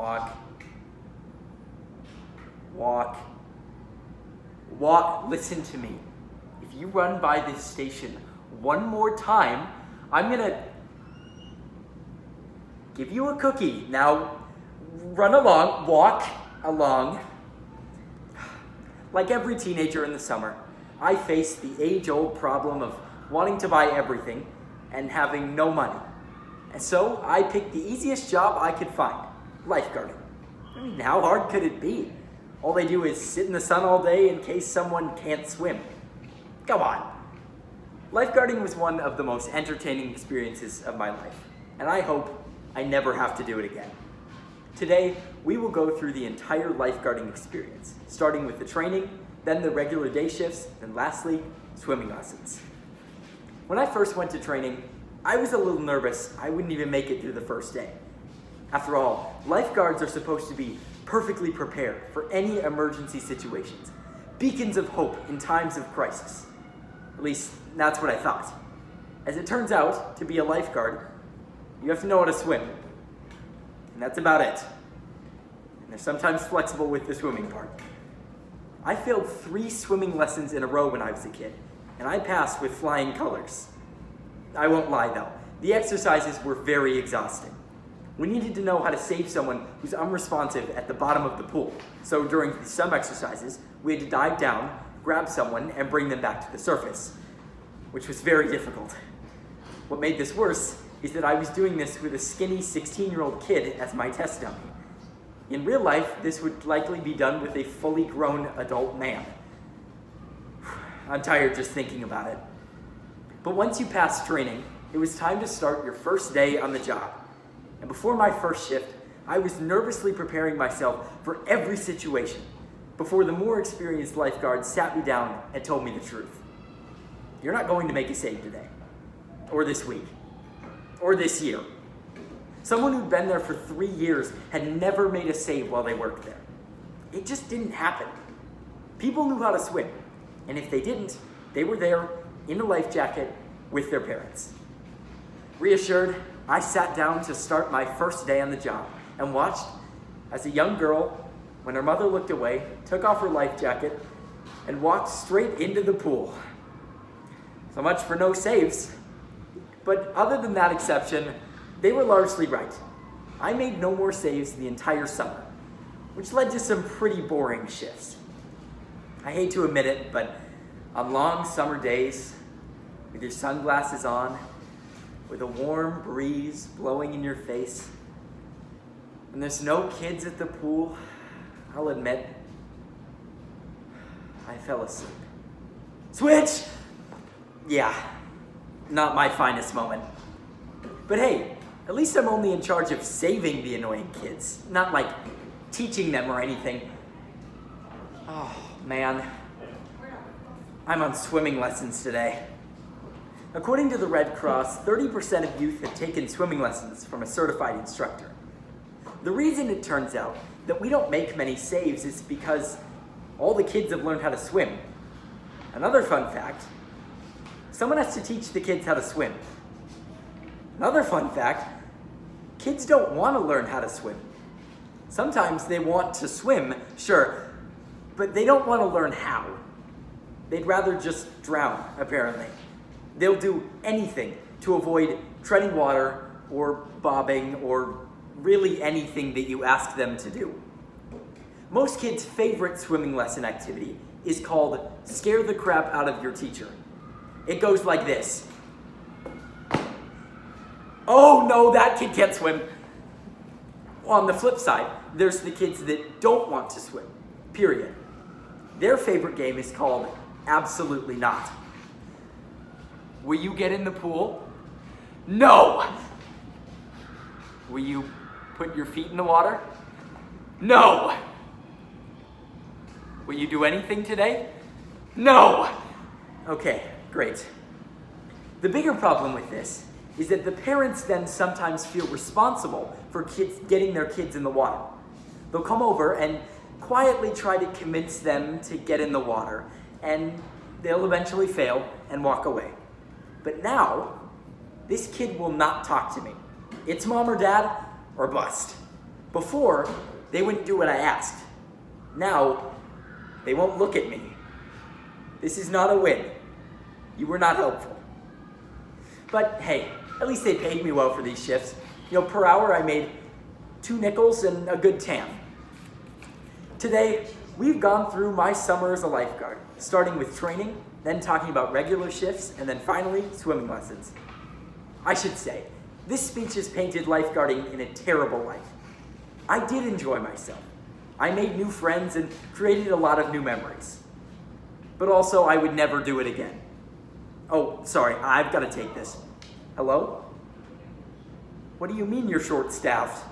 Walk. Walk. Walk. Listen to me. If you run by this station one more time, I'm gonna give you a cookie. Now, run along, walk along. Like every teenager in the summer, I face the age-old problem of wanting to buy everything and having no money. And so I picked the easiest job I could find, lifeguarding. I mean, how hard could it be? All they do is sit in the sun all day in case someone can't swim. Come on. Lifeguarding was one of the most entertaining experiences of my life, and I hope I never have to do it again. Today, we will go through the entire lifeguarding experience, starting with the training, then the regular day shifts, and lastly, swimming lessons. When I first went to training, I was a little nervous I wouldn't even make it through the first day. After all, lifeguards are supposed to be perfectly prepared for any emergency situations, beacons of hope in times of crisis. At least, that's what I thought. As it turns out, to be a lifeguard, you have to know how to swim. And that's about it. And they're sometimes flexible with the swimming part. I failed 3 swimming lessons in a row when I was a kid, and I passed with flying colors. I won't lie though, the exercises were very exhausting. We needed to know how to save someone who's unresponsive at the bottom of the pool. So during some exercises, we had to dive down, grab someone, and bring them back to the surface, which was very difficult. What made this worse is that I was doing this with a skinny 16-year-old kid as my test dummy. In real life, this would likely be done with a fully grown adult man. I'm tired just thinking about it. But once you passed training, it was time to start your first day on the job. And before my first shift, I was nervously preparing myself for every situation before the more experienced lifeguard sat me down and told me the truth. You're not going to make a save today, or this week, or this year. Someone who'd been there for 3 years had never made a save while they worked there. It just didn't happen. People knew how to swim, and if they didn't, they were there in a life jacket with their parents. Reassured, I sat down to start my first day on the job and watched as a young girl, when her mother looked away, took off her life jacket and walked straight into the pool. So much for no saves. But other than that exception, they were largely right. I made no more saves the entire summer, which led to some pretty boring shifts. I hate to admit it, but on long summer days, with your sunglasses on, with a warm breeze blowing in your face, and there's no kids at the pool, I'll admit, I fell asleep. Switch! Yeah, not my finest moment. But hey, at least I'm only in charge of saving the annoying kids, not like teaching them or anything. Oh man, I'm on swimming lessons today. According to the Red Cross, 30% of youth have taken swimming lessons from a certified instructor. The reason it turns out that we don't make many saves is because all the kids have learned how to swim. Another fun fact, someone has to teach the kids how to swim. Another fun fact, kids don't want to learn how to swim. Sometimes they want to swim, sure, but they don't want to learn how. They'd rather just drown, apparently. They'll do anything to avoid treading water or bobbing or really anything that you ask them to do. Most kids' favorite swimming lesson activity is called Scare the Crap Out of Your Teacher. It goes like this. Oh no, that kid can't swim. On the flip side, there's the kids that don't want to swim, period. Their favorite game is called Absolutely Not. Will you get in the pool? No! Will you put your feet in the water? No! Will you do anything today? No! Okay, great. The bigger problem with this is that the parents then sometimes feel responsible for getting their kids in the water. They'll come over and quietly try to convince them to get in the water, and they'll eventually fail and walk away. But now, this kid will not talk to me. It's mom or dad or bust. Before, they wouldn't do what I asked. Now, they won't look at me. This is not a win. You were not helpful. But hey, at least they paid me well for these shifts. Per hour I made 2 nickels and a good tan. Today, we've gone through my summer as a lifeguard, starting with training, then talking about regular shifts, and then finally, swimming lessons. I should say, this speech has painted lifeguarding in a terrible light. I did enjoy myself. I made new friends and created a lot of new memories. But also, I would never do it again. Oh, sorry, I've got to take this. Hello? What do you mean you're short-staffed?